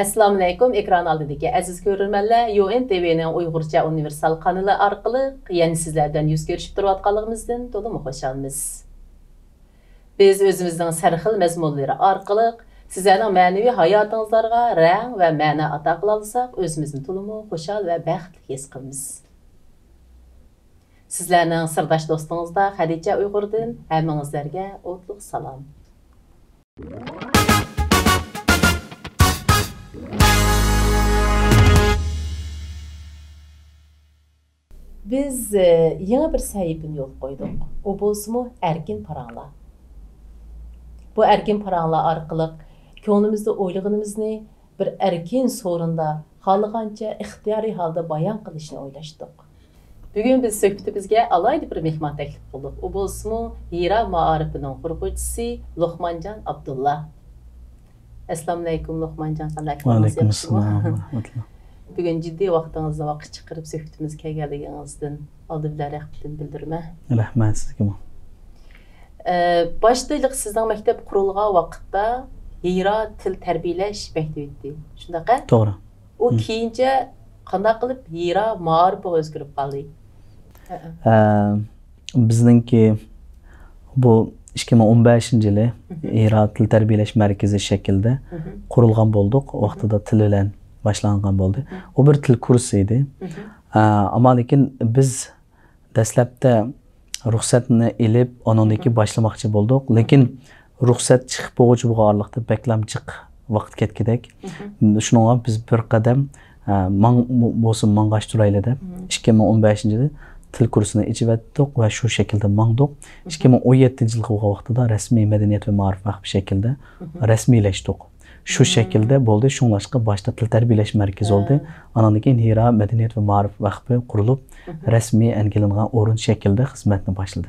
Assalamu alaykum, ekran oldidagi aziz ko'ruvchilar, UNTV'ning Uyg'urcha universal kanali orqali yana sizlardan yuz ko'rishib turayotganligimizdan to'liq xursandmiz. Biz o'zimizning sarxil mazmunlari orqali sizlarning ma'naviy hayotingizlarga rang va ma'no ato qila olsak, o'zimizni to'liq xushal va baxtli his qilamiz. Sizlarning sirdosh do'stingizda Xadicha Uyg'urdan hammangizlarga o'tliq salom. Biz yeni bir sahibini yol koyduk. O bolsumu erkin paranla. Bu erkin paranla arkalık ko'nglimizda o'ylaganimizni bir erkin sorunda xalqancha ixtiyoriy halda bayon qilishni o'ylashdik. Bugun biz suhbatimizga alayda bir mehmon taklif qildik. O bolsumu Hira Ma'arifining qurg'uvchisi Luqmanjon Abdullah. Assalomu alaykum Luqmanjon. Va alaykum assalom. Bugün ciddi vaxtınızda vakit çıkarıp söhbetimiz kelganligingizdan aldı bilan rahmetim bildirme. Rahmat sizga. Başlayıq sizning maktab qurilgan vaqtda Hira til tarbiyalash maktabi. Shundaqa? To'g'ri. O keyincha qanday qilib Hira Ma'arif o'zgarib qoldi? Bizningki bu 2015-yili Hira til tarbiyalash markazi shaklida qurilgan bo'ldik. Vaqtida til bilan başlangan bo'ldi. O bir til kursi edi. Ama lekin biz dastlabda ruxsatni elib, onundaki başlamoqchi bo'ldik. Lekin ruxsat chiqib bo'lg'uchi bo'lganlikda beklam chiq vaqt ketgidek. Shuningga biz bir qadam mang'ashtiraylik deb 2015-yili til kursini ichib etdik va shu shaklda mangdik. 2017-yilgi vaqtida rasmiy madaniyat va ma'rifat vaqti shaklda rasmiylashdik. Şu şekilde bo'ldi. Şunlaşqa başta til tarbiyalash markazi oldu. Andan keyin Hira madaniyat va ma'rifat vaqti qurilib, rasmiy angelingan o'rin shaklda xizmatni boshladi.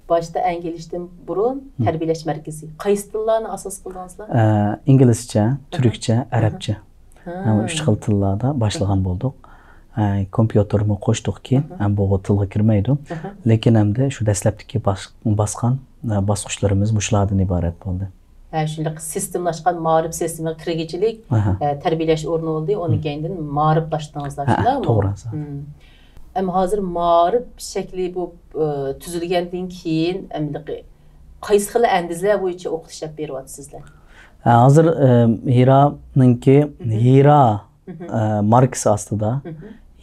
Başta angelishdan burun tarbiyalash markazi. Qaysi tillarni asos qildingizlar? İngilizcha, turkcha, arabcha. Ham 3 xil tillarda boshlagan bo'ldik. Kompyuterni qo'shdikki, ham bu tilga kirmaydi. Lekin hamda shu dastlabki bosgan bosqichlarimiz mushlardan iborat bo'ldi. Şunday sistemlaşkan ma'rif sistemi kirgichilik tarbiyalash o'rni oldu. Onun keyin ma'riflaşdingizlar, shundaymi? To'g'ri. Ama hozir ma'rif shakli bu tuzilgandan keyin qaysi xil andizlar bo'yicha o'qitish beryapsizlar? Hozir Hira'ningki Hira markasi ostida,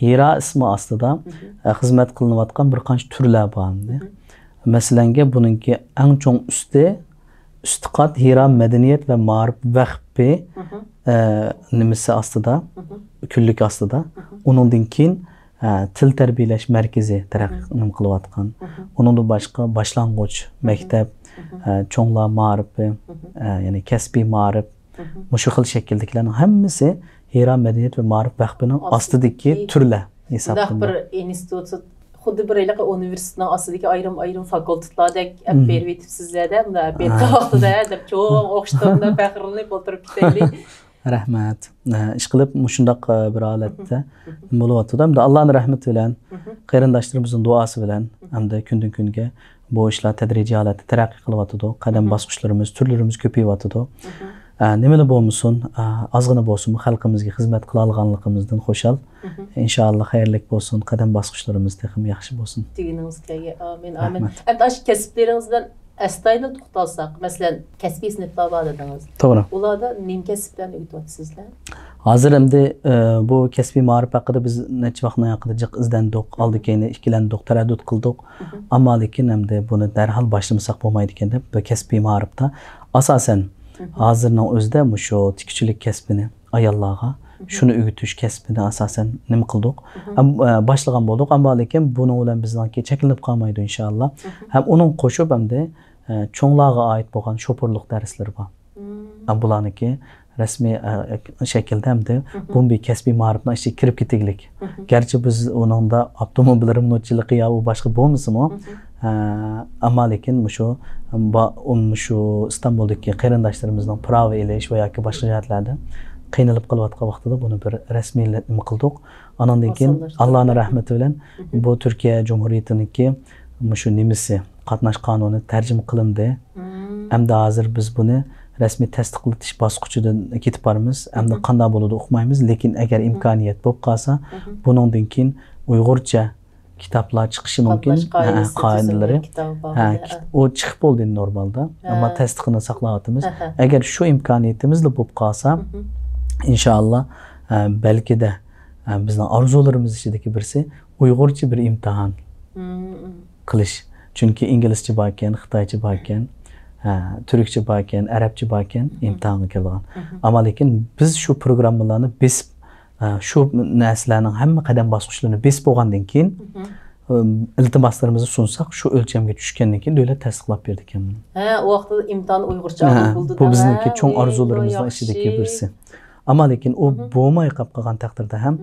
Hira ismi ostida xizmat qilinayotgan bir qancha turlar bor. Masalan, buningki eng cho'ng üst kat Hira Medeniyet ve Ma'rif Vakfı nimisi aslında, küllük aslında. Onundan keyin til tarbiyalash markazi taraqqiyot qilayotgan. Onun da başqa başlangıç maktab, cho'nglar ma'rifi, ya'ni kasbiy ma'rif, mushu xil shakldagilarning hammasi Hira Medeniyet ve Ma'rif Vakfı'ning ostidagi turlar hisoblanadi. Bir institut xuddi bir universitetning ostidagi ayrim fakultetlardek berib etibsizlar-da, bunda bergan vaqtida deb cho'ng o'qishda faxrlanib o'tirib ketaylik. Rahmat. Ishqilib mushundaq bir holatda bo'layotdi. Hamda Allohning rahmati bilan, qarindoshlarimizning duosi bilan hamda kundan kunga bu ishlar tadrijiy holatda taraqqiy qilyotdi. Qadam bosqichlarimiz, turlarimiz ko'payotdi. Nimeli bo'lmasin, ozgina bo'lsin, xalqimizga xizmat qila olganligimizdan xushal. İnşallah xayrlik bo'lsin, qadam bosqichlarimiz ham yaxshi bo'lsin. Diginingizga amin, amin. Endi ash kasblaringizdan astoydil to'xtalsak, masalan, kasbiy sinflar bor dedingiz. To'g'ri. Ularda nima kasblarni o'qityapsizlar? Hozir endi bu kasbiy ma'rif haqida biz necha vaqtdan haqida jiq izlandik, oldik-keyin ikkilandik, taraddud qildik. Ammo lekin endi buni darhol boshlamasak bo'lmaydi ekan deb bu kasbiy ma'rifda asosan hozirning o'zida shu tikuvchilik kasbini ayollarga shuni o'g'itish kasbini asosan nima qildik? Boshlagan bo'ldik, ammo lekin buni bilan bizningki cheklanib qolmaydi inshaalloh. Ham uning qo'shib hamda cho'nglarga oid bo'lgan shopurlik darslari bor. Bularniki rasmiy shaklda hamda bu bir kasbiy ma'rifning ichiga kirib ketaylik. Garchi biz uningda avtomobil remontchiligi yo boshqa bo'lmasa-mu, ammo lekin shu Istanbuldagi qarindoshlarimizning prava elish va yoki boshqa jihatlarda qiynalib qolayotgan vaqtida buni bir rasmiy nima qildik. Andan keyin Allohning rahmati bilan bu Turkiya Cumhuriyatiniki shu nimasi qatnash qonuni tarjima qilindi. Hamda hozir biz buni rasmiy tasdiqlatish bosqichidan ketib boramiz. Endi qanday bo'ladi uqmaymiz, lekin agar imkoniyat bo'lib qolsa, buningdan keyin Uyg'urcha kitoblar chiqishi mumkin. Qoidalari. O chiqib bo'ldi normalda, ammo tasdiqini saqlayapmiz. Agar shu imkoniyatimiz bo'lib qolsa, inshaalloh balki de bizning orzularimiz ichidagi birisi Uyg'urcha bir imtihon qilish. Chunki inglizcha bor ekan, xitoycha bor ekan, turkcha bor ekan, arabcha bor ekan, imtihonga kelgan. Ammo lekin biz shu programmalarni besib, shu narsalarning hamma qadam bosqichlarini besib bo'lgandan keyin iltimoslarimizni sunsak, shu o'lchamga tushgandan keyin davlat tasdiqlab berdi ekan. O vaqtda imtihon Uyg'urcha bo'ldi. Bu bizniki cho'ng orzularimizning ichidagi birisi. Ammo lekin u bo'lmay qolgan taqdirda ham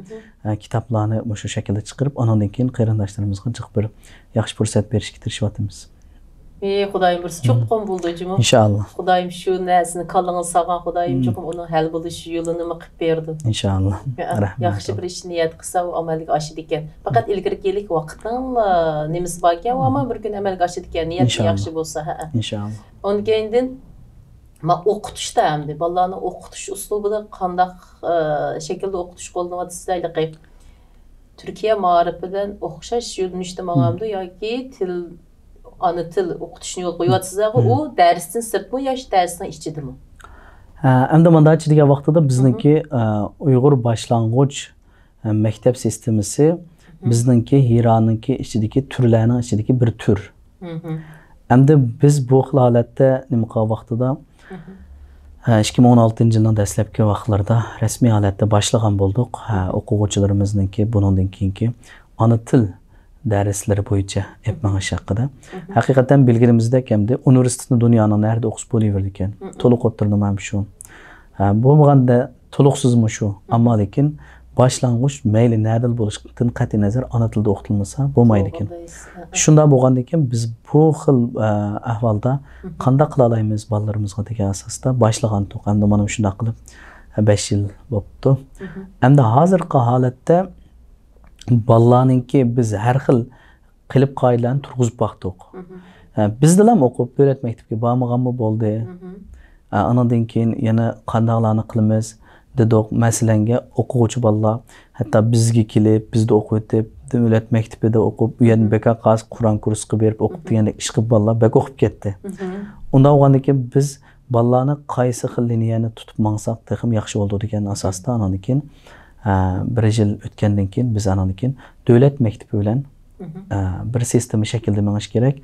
kitoblarni shu shaklda chiqarib, ondan keyin qarindoshlarimizga jiq bir yaxshi fursat berishga tirishyapmiz. Xudoyim bir cho'qim bo'ldi jimo. Inshaalloh. Xudoyim shu narsani qallig'ini sog'an Xudoyim cho'qim uning hal bo'lish yo'lini qilib berdi. Inshaalloh. Yaxshi bir ish niyat qilsa u amalga oshadi ekan. Faqat ilgirkilik vaqtdan nimasi bor ekan, ammo bir kun amalga oshadi ekan, niyat yaxshi bo'lsa. Inshaalloh. Ondan keyin ma o'qitishda hamda bolalarni o'qitish uslubida qandaq shaklda o'qitish qo'llanadi qilib Turkiya ma'rifidan o'xshash yo'nalishda ma'lumda yoki til ana til o'qitishni yo'l qo'yapsizlar, u darsdan sirtmi yoki darsdan ichidimi? Endi bunday degan vaqtida bizniki Uyg'ur boshlang'ich maktab sistemasi bizniki Hiraniki ichidagi turlarning ichidagi bir tur. Endi biz bu holatda nima qilgan vaqtida 2016-yilning dastlabki vaqtlarida rasmiy holatda boshlagan bo'ldik. O'quvchilarimizningki bundan keyingi ona til darslari bo'yicha yapmag'ish haqida. Haqiqatan bilganimizdek hamda universitetni dunyoning nerede o'qish bo'laverdi ekan. To'liq o'tirdim ham shu. Bo'lmaganda to'liqsizmi shu, ammo lekin boshlang'ich mayli nadil bo'lishdan qat'iy nazar ona tilda o'qitilmasa bo'lmaydi ekan. Shunda bo'lgandan keyin biz bu xil ahvolda qanday qila olamiz bolalarimizga degan asosda boshlagan to'q. Endi mana shunday qilib 5 yil bo'libdi. Endi hozirgi holatda bolalarningki biz har xil qilib qoidalarni turg'izib boqdik. Bizda ham o'qib davlat maktabga bormaganmi bo'ldi. Andan keyin yana qandaylarni qilamiz dedik. Masalanga o'quvchi bolalar hatto bizga kelib, bizda o'qib, davlat maktabida o'qib, u yerdan bekor qaz Qur'on kursi qilib berib o'qib degandek ish qilib bolalar bek o'qib ketdi. Undan bo'lgandan keyin biz bolalarni qaysi xil liniyani tutib mangsak texim yaxshi bo'ldi degan asosda andan keyin bir yil o'tgandan keyin biz andan keyin davlat maktabi bilan bir sistema shaklda mengish kerak.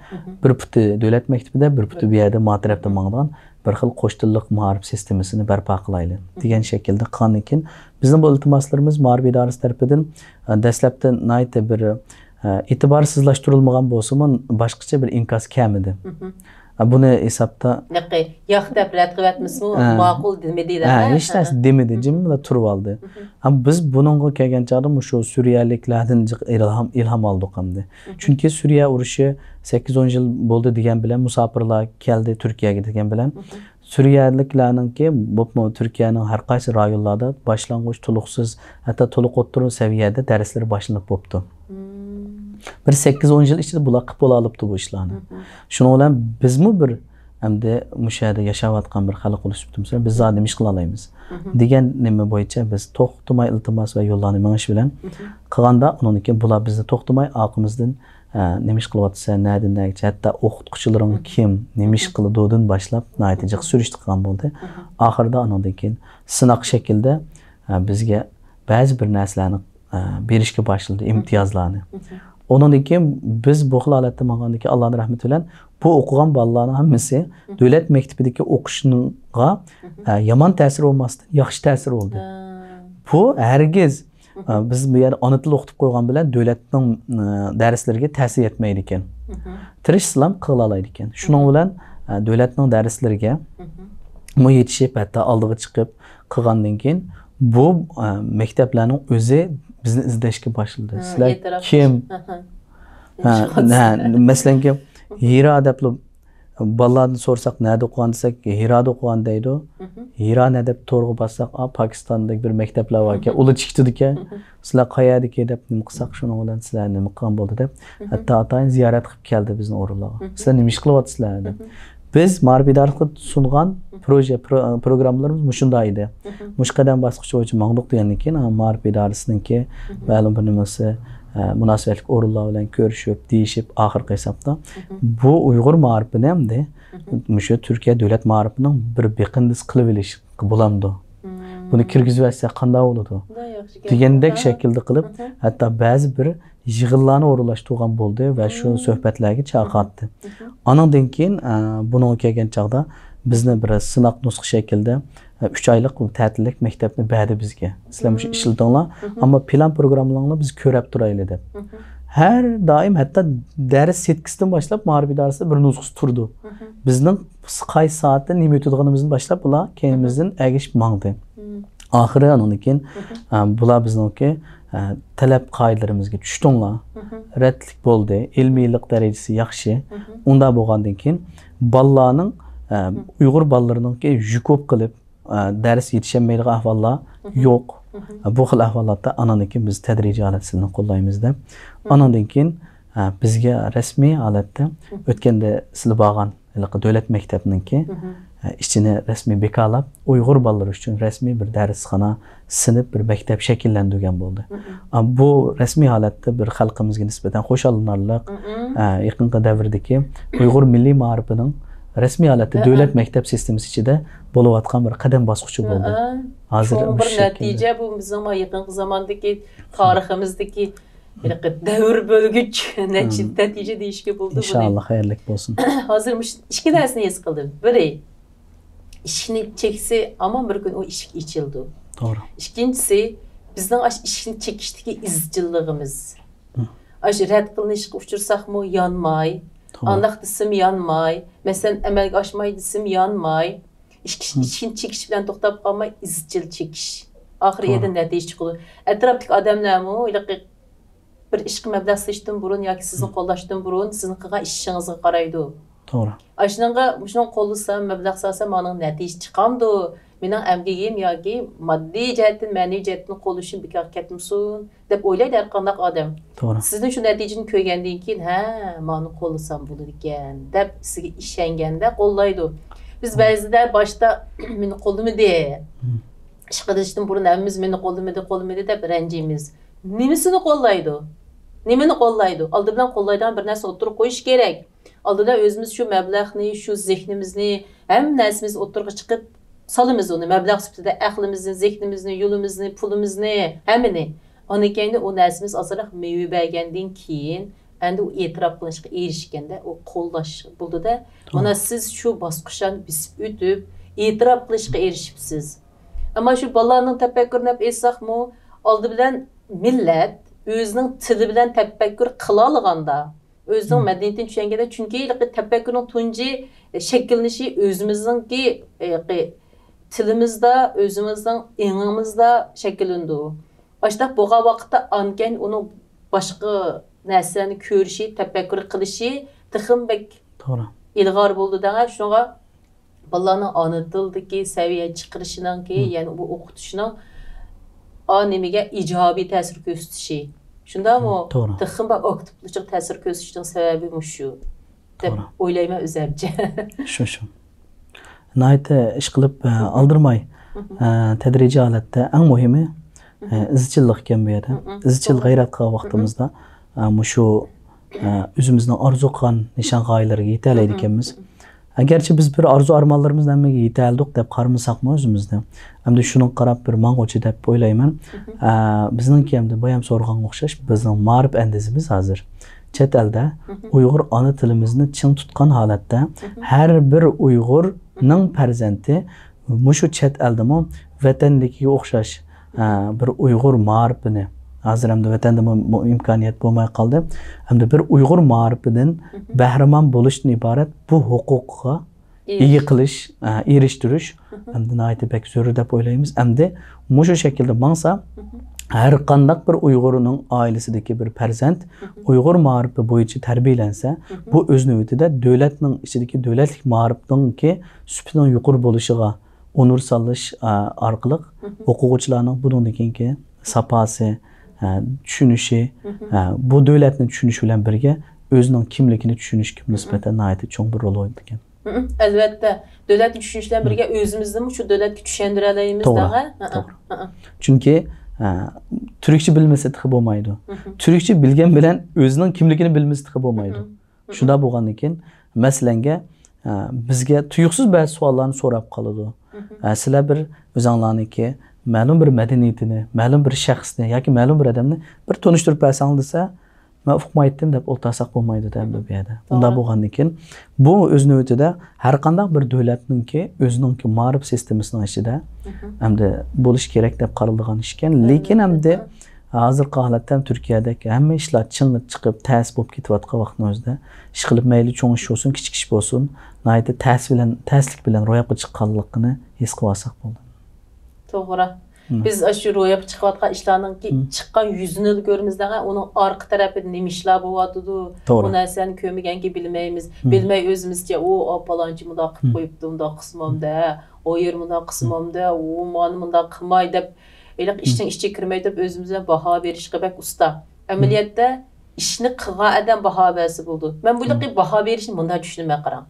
Bir puti davlat maktabida, bir puti bu yerda matrafda mangdan bir xil qo'shtilliq ma'rif sistemasini barpo qilaylik degan shaklda qilgandan keyin bizning bu iltimoslarimiz ma'rif idorasi tarafidan dastlabdan nayta bir e'tiborsizlashtirilmagan bo'lsa-mu boshqacha bir imkos kam edi. Buni hisobda yo'q deb rad qilyapmizmi? Ma'qul demedi-da. Hech narsa demedi, jimla turib oldi. Ammo biz buningga kelgan chog'da shu Suriyaliklardan ilhom oldik hamda. Chunki Suriya urushi 8-10 yil bo'ldi degan bilan musofirlar keldi Turkiyaga degan bilan Suriyaliklarningki bo'pmi Turkiyaning har qaysi rayonlarda boshlang'ich to'liqsiz, hatto to'liq o'ttiruv saviyada darslar boshlanib bo'libdi. Bir 8-10 yil ichida bular qilib bo'la olibdi bu ishlarni. Shuning bilan bizmi bir hamda mushada yashayotgan bir xalq bo'lishibdimiz, biz zodim ish qila olamiz degan nima bo'yicha biz to'xtamay iltimos va yo'llarni mengish bilan qilganda undan keyin bular bizni to'xtamay oqimizdan nima ish qilyapsa, nadinnagacha hatto o'qituvchilaring kim, nima ish qiladidan boshlab natijaga surishti qilgan bo'ldi. Oxirida undan keyin sinoq shaklda bizga ba'zi bir narsalarni berishga boshladi, imtiyozlarni. Ondan keyin biz bu holatda mangandagi Allohning rahmati bilan bu o'qigan bolalarning hammasi davlat maktabidagi o'qishga yomon ta'sir olmasdan yaxshi ta'sir oldi. Bu hargiz biz bu yerda ona til o'qitib qo'ygan bilan davlatning darslariga ta'sir etmaydi ekan. Tirishsam qila oladi ekan. Shuning bilan davlatning darslariga mu yetishib hatto oldiga chiqib qilgandan keyin bu maktablarning o'zi bizni izlashga boshladi. Sizlar kim? Masalan, Hira deb bolalarni so'rsak, nada o'qigan desak, Hirada o'qigan deydi. Hira nada deb to'g'ri bassak, Pokistondagi bir maktablar bor ekan, ular chiqdi ekan. Sizlar qayerdiki deb nima qilsak, shuning bilan sizlar nima qilgan bo'ldi deb. Hatto atayin ziyorat qilib keldi bizni o'rinlarga. Sizlar nima ish qilyapsizlar deb. Biz ma'rif idarasida sungan programlarımız muşundaydı. Muş qadam basqıçı için mağduq degandan keyin ma'rif idarasiniki ma'lum bir nimasi münasibetlik o'rinlar bilan ko'rishib, deyishib, oxirgi hisobda bu Uyg'ur ma'rifini hamda mushu Türkiye davlat ma'rifining bir beqindis qilib olish bo'lamdi. Buni kirgizib olsa qanday bo'ladi? Degandek shaklda qilib, hatto ba'zi bir yig'inlarni o'rinlashtirgan bo'ldi va shu suhbatlarga chaqirdi. Anandan keyin buni kelgan chaqda bizni bir sinoq nusxa shaklda 3 oylik ta'tillik maktabni berdi bizga. Sizlar shu ishlatdinglar, ammo plan programmalaringni biz ko'rib turaylik deb. Her daim hatta ders yetkisinden başlap ma'rif idarasida bir nusxası turdu. Bizning qaysi soatda nima o'tadiganimizni boshlab bular keyinimizdan agishib mangdi. Oxiri andan keyin bular bizniki talab qoidalarimizga tushdinglar. Radlik bo'ldi, ilmiylik darajasi yaxshi. Unda bo'lgandan keyin bolalarning Uyg'ur bolalarininki yukop qilib ders yetishmaydigan ahvollar yo'q. Bu xil ahvolatda ananiki biz tadrijiy holatini qo'llaymiz deb. Anandan keyin bizga rasmiy holatda o'tganda sizlar bo'lgan davlat maktabininki ichini rasmiy bekalab Uyg'ur bolalar uchun rasmiy bir darsxona, sinf bir maktab shakllantirgan bo'ldi. Bu rasmiy holatda bir xalqimizga nisbatan xo'shallanarliq yaqinqi davrdagi Uyg'ur milliy ma'rifining rasmiy holatda davlat maktab sistemasi ichida bo'layotgan bir qadam bosqichi bo'ldi. Hozir bir natija bu bizning yaqinqi zamondagi tariximizdagi davr bo'lgich natija deyishga bo'ldi. İnşallah xayrli bo'lsin. Hozir ikki narsani his qildim. Biri ishni cheksa, ammo bir kun o eshik ochildi. To'g'ri. Ikkinchisi bizning ishni chekishdagi izchilligimiz. Ash rad qilinishga uchursaqmi yonmay, andaq desem yanmay, masalan amalga oshmay desem yanmay, ishni chekish bilan to'xtab qolmay izchil chekish. Oxirida natija chiqadi. Atrofdagi odamlarmi bir ishga mablag' solishdan burun yoki sizni qo'llashdan burun sizni qilgan ishingizga qaraydi. To'g'ri. Shuni qo'llasam, mablag' solsam, mening natija chiqamdi. Mening amgigim yoki moddiy jihatdan, ma'naviy jihatdan qo'llashim bekor ketmasin deb o'ylaydi har qanday odam. To'g'ri. Sizning shu natijani ko'rgandan keyin, ha, meni qo'llasam bo'ladi ekan deb sizga ishonganda qo'llaydi. Biz ba'zida boshda meni qo'llamadi. Ish qilishdan burun hammamiz meni qo'llamadi deb ranjiymiz. Nimasini qo'llaydi? Nimani qo'llaydi? Oldi bilan qo'llaydigan bir narsa o'tirib qo'yish kerak. Oldida o'zimiz shu mablag'ni, shu zehnimizni, hamma narsamiz o'tirib chiqib solamiz uni mablag' sifatida aqlimizni, zehnimizni, yo'limizni, pulimizni, hammani. Ondan keyin o narsamiz ozroq meva bergandan keyin endi u e'tirof qilishga erishganda u qo'llash bo'ldi-da. Mana siz shu bosqichlarni bisib o'tib, e'tirof qilishga erishibsiz. Ammo shu bolalarning tafakkurini aytsaqmi, oldi bilan millat o'zining tili bilan tafakkur qila olganda, o'zining madaniyatini tushunganda, chunki tafakkurning tunji shakllanishi o'zimizningki tilimizda, o'zimizning engimizda shakllandi. Boshqa bo'lgan vaqtda anken uni boshqa narsani ko'rishi, tafakkur qilishi tixinbek to'g'ri. ilg'or bo'ldi degan shunga bolalarning ona tildagi saviya chiqarishining, ya'ni bu o'qitishining nimaga ijobiy ta'sir ko'rsatishi. Shundami? Tixinbek aktivlikka ta'sir ko'rsatishining sababi shu deb o'ylayman o'zimcha. Shu. Nayta ish qilib aldirmay tadrijiy holatda eng muhimi izchillik ekan bu yerda. Izchil g'ayrat qilgan vaqtimizda shu o'zimizning orzu qilgan nishon g'oyalarga yeta oladi ekanmiz. Agarchi biz bir arzu armonlarimizni hammaga yeta oldik deb qarmasaqmi o'zimizni, hamda shuni qarab bir mang'ochi deb o'ylayman. Bizningki hamda boyam so'rg'anga o'xshash bizning ma'rif andizimiz hozir chet elda Uyg'ur ona tilimizni chin tutgan holatda har bir Uyg'urning farzandi mushu chet eldami vatandagiga o'xshash bir Uyg'ur ma'rifini hozir hamda vatanda imkoniyat bo'lmay qoldi. Hamda bir Uyg'ur ma'rifidan bahramand bo'lishdan iborat bu huquqqa ega qilish, erishtirish hamda naytibek zo'r deb o'ylaymiz. Hamda mushu shaklda mangsa har qanday bir Uyg'urning oilasidagi bir farzand Uyg'ur ma'rifi bo'yicha tarbiyalansa, bu o'z navbatida davlatning ichidagi davlatlik ma'rifningki sifatining yuqori bo'lishiga onur solish orqali o'quvchilarning bundan keyingi sapasi, tushunishi, bu davlatni tushunishi bilan birga o'zining kimligini tushunishga nisbatan nihoyatda cho'ng bir rol o'ynaydi ekan. Albatta. Davlat tushunishdan birga o'zimizni shu davlatga tushuntira olamiz To'g'ri. Chunki Türkçe bilmese tıkı bo'lmaydi. Türkçe bilgen bilen o'zining kimligini bilmesi tıkı bo'lmaydi. Shunda bo'lgandan keyin masalanga bizga tuyuqsiz ba'zi savollarni so'rab qoladi. Sizlar bir o'zinglarniki ma'lum bir madaniyatini, ma'lum bir shaxsni yoki ma'lum bir odamni bir tanishtirib bersangiz desa, men uqmaydim deb o'ltasak bo'lmaydi deb bu yerda. Unda bo'lgandan keyin bu o'z navbatida har qanday bir davlatninki o'zining ma'rif sistemasining ichida hamda bo'lish kerak deb qaralgan ish ekan. Lekin hamda hozirgi holatda Turkiyadagi hamma ishlar ching'ib chiqib, ta'sir bo'lib ketayotgan vaqtning o'zida ish qilib mayli cho'ng ish bo'lsin, kichik ish bo'lsin, nayda ta'sirlik bilan ro'yobga chiqqanligini his qilsak bo'ldi. To'g'ri. Biz shu ro'yobga chiqayotgan ishlarning chiqqan yuzini ko'rimizda, uning orqa tarafida nima ishlar bo'lyotdi, bu narsani ko'rmaganki bilmaymiz. Bilmay o'zimizcha o palonchi bundoq qilib qo'yibdi, bundoq qismimda, o yer bundoq qismimda, u meni bundoq qilmay deb iliq ishning ichiga kirmay deb o'zimizga baho berishga bak usta. Amaliyotda ishni qilgan odam baho bersa bo'ldi. Men bu iliq baho berishni bunday tushunmay qarang.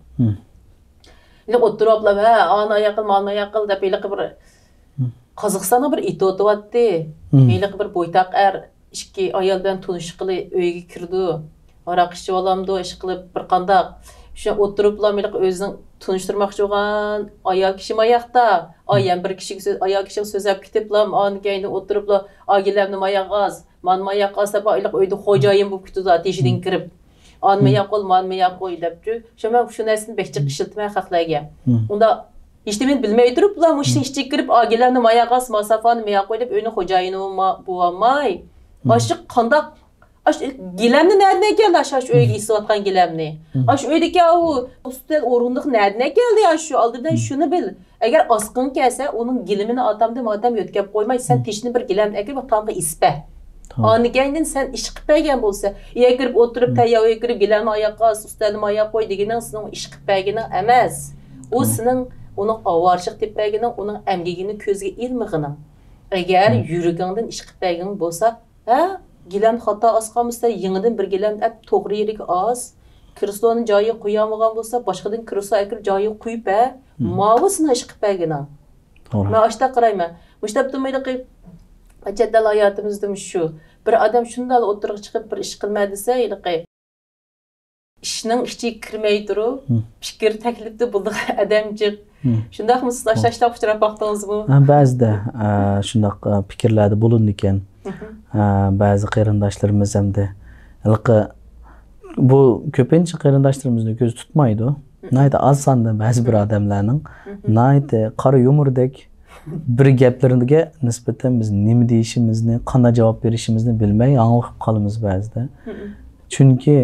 Iliq o'tiriblar, ana yaqil, mana yaqil deb iliq bir Qozog'istonda bir it o'tyapti. Iliq bir bo'ytaq ikki ayol bilan tanishqili uyga kirdi. Aroq ichib olamdi, ish qilib bir qandaq. Shu o'tiriblar, iliq o'zining tanishtirmoqchi bo'lgan ayol kishi mayaqda. Ayam bir kishiga ayol kishi so'zlab ketiblar, ani keyinda o'tiriblar, "Agilamni mayaqaz, men mayaqaz" deb iliq uyda xo'jayin bo'lib ketdi, teshidan kirib. "Anmi yaqol, menmi yaqoy" debdi. Shu men shu narsani bekchiq ishiltmay xalqlarga. Unda İşte men bilmey turib, ular bu işin içine girip, "Agilarni mayaqas, masafani mayaqoy" deb o'yni xo'jayini bo'lmay. Aşı qandaq gilamni nereden geldi aşağı uyga isiyotgan gilamni? Aşı uydaki o ustal o'rindiq nereden geldi aşı aldidan şunu bil. Agar asqın kelsa, onun gilimini atamda madam yotkab qo'ymay, sen tishni bir gilam akir va tamga ispa. Anigandan sen ish qilib bergan bo'lsa, uya kirib o'tirib, tayyorga kirib gilamni oyoqas, ustalni oyoq qo'y deganing sening ish qilib berganing emas. O sening onun avarchiq deb berganing, onun amgigini ko'zga ilmig'ining. Agar yuragingdan ish qilib bergan bo'lsa, gilam xato asqamizda yangidan bir gilam deb to'g'ri yeriga az, krisloni joyiga qo'yamagan bo'lsa, boshqadan krislo akir joyiga qo'yib, mavusini ish qilib berganing. Men ashta qarayman. Mushtabtummayda qilib ajaddal hayotimizda shu. Bir odam shunday o'tirib chiqib bir ish qilmay desa, yiliqi ishning ichiga kirmay turib, fikr taklifda bo'ldi odamchiq. Shundaqmi siz tashlab uchrab baqdingizmi? Ba'zida shundaq fikrlarda bo'lindi ekan. Ba'zi qarindoshlarimiz hamda bu ko'pincha qarindoshlarimizni ko'z tutmaydi. Nayda az sonda ba'zi bir odamlarning nayda qora yumurdek bir gaplariga nisbatan biz nima deyishimizni, qanday javob berishimizni bilmay ang'ib qolamiz ba'zida. Chunki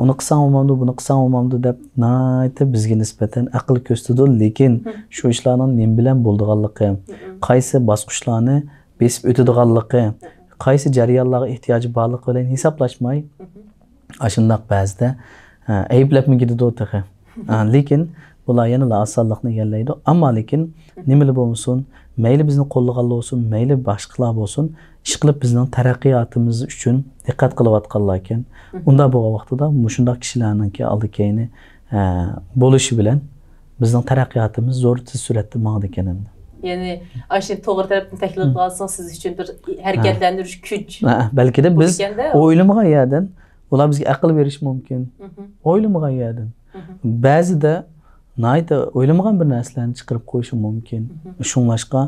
uni qilsam bo'lmamdi, buni qilsam bo'lmamdi deb nayda bizga nisbatan aql ko'rsatadi, lekin shu ishlarning nima bilan bo'lganligi, qaysi bosqichlarni besib o'tadiganligi, qaysi jarayonlarga ehtiyoji borligi bilan hisoblashmay, ashundoq ba'zida ayblabmi ketadi. Lekin bular yana osonlikni egallaydi. Ammo lekin nima bo'lsin, mayli bizni qo'llagan bo'lsin, mayli boshqalar bo'lsin, ish qilib bizning taraqqiyotimiz uchun diqqat qilayotganlar ekan. Unda bo'lgan vaqtida shunday kishilarningki oldi-keyni bo'lishi bilan bizning taraqqiyotimiz zo'r tez suratda mangdi ekan. Yani aşın to'g'ri tarafdan tahlil qilsan siz uchun bir harakatlantirish kuch. Balki de biz o'ylamagan yerdan ular bizga aql berish mumkin. O'ylamagan yerdan. Ba'zida nayda o'ylamagan bir narsalarni chiqarib qo'yishi mumkin. Shunlashqa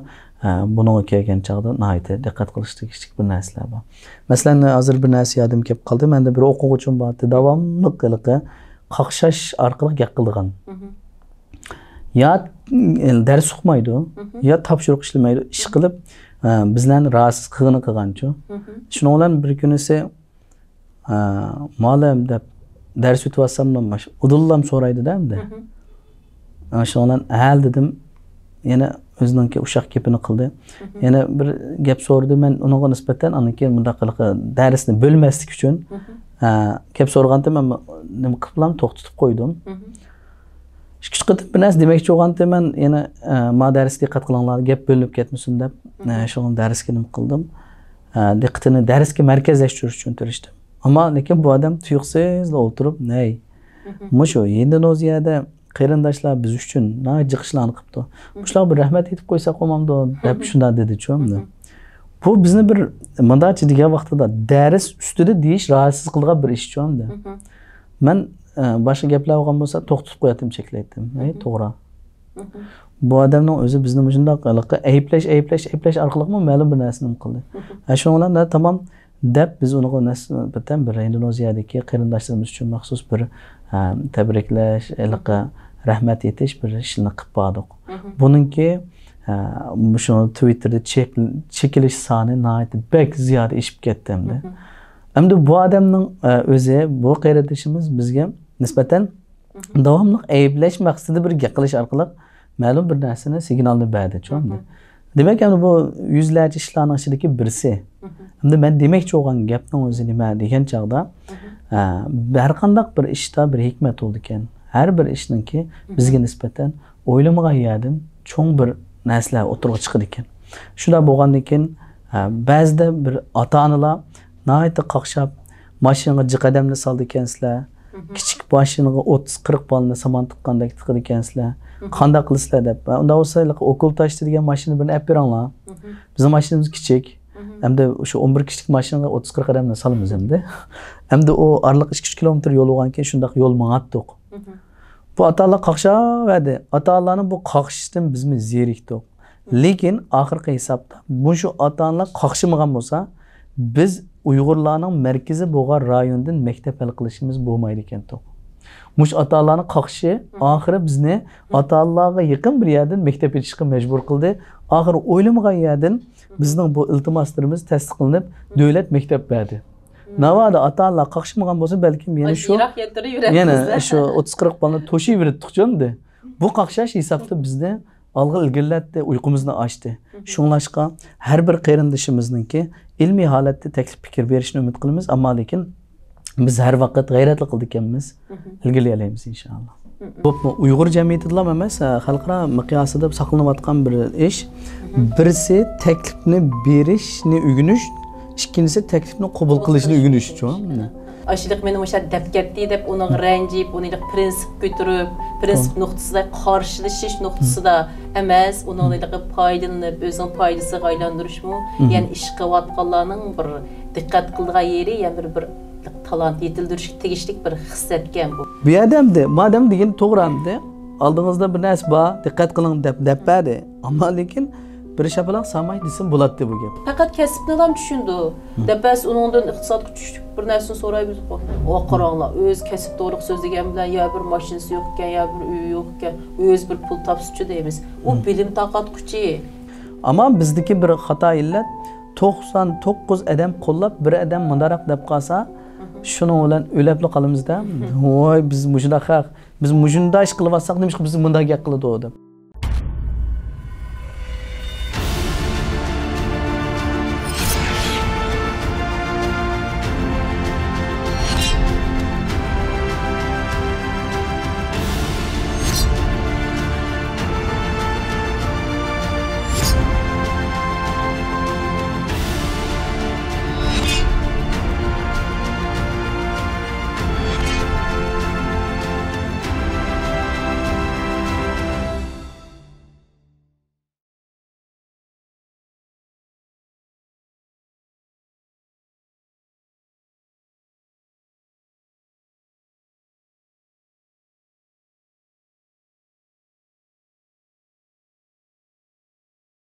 bunga kelgan chaqda nayda diqqat qilishlik kichik bir narsalar bor. Masalan, hozir bir narsa yadim kelib qoldi. Menda bir o'quvchim bor, davomli qiliqi qaqshash orqali gap qilgan. Ya ders o'qimaydi, ya topshiriq ishlamaydi, ish qilib bizlarni rahatsız qilganchi. Shuning bilan bir kunisi "Molam" deb ders o'tibsam, udullam so'raydi-da endi. Shuning bilan "Hal" dedim. Yana o'zininki o'shaq gapini qildi. Yana bir gap so'radi. Men unga nisbatan aniki bunday qilib darsni bo'lmaslik uchun gap so'rganda men nima qilib to'xtatib qo'ydim. Chiqib bir narsa demoqchi bo'lganda men yana ma darsga diqqat qilinglar, gap bo'linib ketmasin deb shuni darsga nima qildim. Diqqatini darsga markazlashtirish uchun tirishdim. Ammo lekin bu odam tuyuqsiz o'tirib, "Ney? Mushu Indoneziyada qarindoshlar biz uchun nihoyat ishlarni qilibdi. Shular bir rahmat aytib qo'ysa qolmamdi deb shunday dedi cho'mdi. Bu bizni bir mundachi degan vaqtida dars ustida deyish rahatsiz qilgan bir ish cho'mdi. Men boshqa gaplar olgan bo'lsa to'xtatib qo'yatim, cheklaydim. To'g'ri. Bu odamning o'zi bizni shunday ayplash orqali ma'lum bir narsani qildi. Shuning bilan tamom deb biz uni nisbatan bir Indoneziyadagi qarindoshlarimiz uchun maxsus bir tabriklash, rahmat aytish bir ishni qilib bordik. Buningki shu Twitterda chekilish soni nihoyat bek ziyoda ishib ketdi. Endi bu odamning o'zi, bu qarindoshimiz bizga nisbatan davomli ayblash maqsadida bir gap qilish orqali ma'lum bir narsani signalni berdi, cho'mdi. Demak, endi bu yuzlarcha ishlarning ichidagi birisi. Endi men demoqchi bo'lgan gapning o'zi nima degan chog'da, har qanday bir ishda bir hikmat bo'ldi ekan. Har bir ishninki bizga nisbatan o'ylamagan yerdan cho'ng bir narsalar o'tirib chiqadi ekan. Shunday bo'lgandan keyin ba'zida bir ota-onalar nihoyat qaqshab mashinaga jiqadamni soldi ekansizlar. Kichik mashinaga 30-40 balni saman tiqqandek tiqadi ekansizlar. Qanday qilasizlar deb. Unda bo'lsa okul tashlaydigan mashina bilan olib beringlar. Bizning mashinamiz kichik. Hamda o'sha 11 kishilik mashinaga 30-40 qadamni solamiz hamda. Hamda o oraliq 2-3 kilometr yo'l bo'lgan keyin shunday yo'l mang'atdik. Bu ota-onalar qaqshavadi. Ota-onalarning bu qaqishdan biz zerikdik. Lekin oxirgi hisobda bu shu ota-onalar qaqshamagan bo'lsa, biz Uyg'urlarning markazi bo'lgan rayondan maktab hal qilishimiz bo'lmaydi ekan. Mush ota-onalarning qaqishi oxiri bizni ota-onalarga yaqin bir yerdan maktab yetishishga majbur qildi. Oxiri o'ylamagan yerdan bizning bu iltimoslarimiz tasdiqlanib, davlat maktab berdi. Navada ota-onalar qaqshamagan bo'lsa, balkim yana shu 30-40 balni to'shib yuritdik-cho'mdi. Bu qaqshash hisobda bizni alg'a ilgirlatdi, uyqumizni ochdi. Shunglashqa har bir qarindoshimizningki ilmiy holatda taklif fikr berishni umid qilamiz, ammo lekin biz har vaqt g'ayratli qildik-ekanmiz. Ilgirlaymiz inshaalloh. Bu Uyg'ur jamiyatida emas, xalqaro miqyosida saqlanayotgan bir ish. Birisi taklifni berishni o'rganish, ikkinchisi taklifni qabul qilishni o'rganish uchun. Aşılık meni o'sha deb ketdi deb uni ranjib, uni prinsip ko'tarib, prinsip nuqtasida qarshilashish nuqtasida emas, uni foydalanib, o'zining foydasiga aylantirishmi? Ya'ni ish qilayotganlarning bir diqqat qilgan yeri, ya'ni bir talant yetildirish tegishlik bir xislatgan bu. Bu odamda, madam degan to'g'ramda, oldingizda bir narsa bor, diqqat qiling deb berdi. Ammo lekin bir şapalaq samay desem bo'ladi bu gap. Faqat kasbni ham tushundi. Dabas uningdan iqtisodga tushib bir narsani so'raymiz. O qaranglar, o'z kasb to'g'ri so'zlagan bilan ya bir mashinasi yo'q ekan, ya bir uyi yo'q ekan, o'z bir pul topsichi deymiz. U bilim taqat kuchi. Ammo bizdagi bir xato illat 99 odam qo'llab bir odam mundaroq deb qolsa, shuning bilan o'labli qolamizda. Voy biz mujda haq, biz mujda ish qilyapsak, nima biz bunday gap qiladi deb.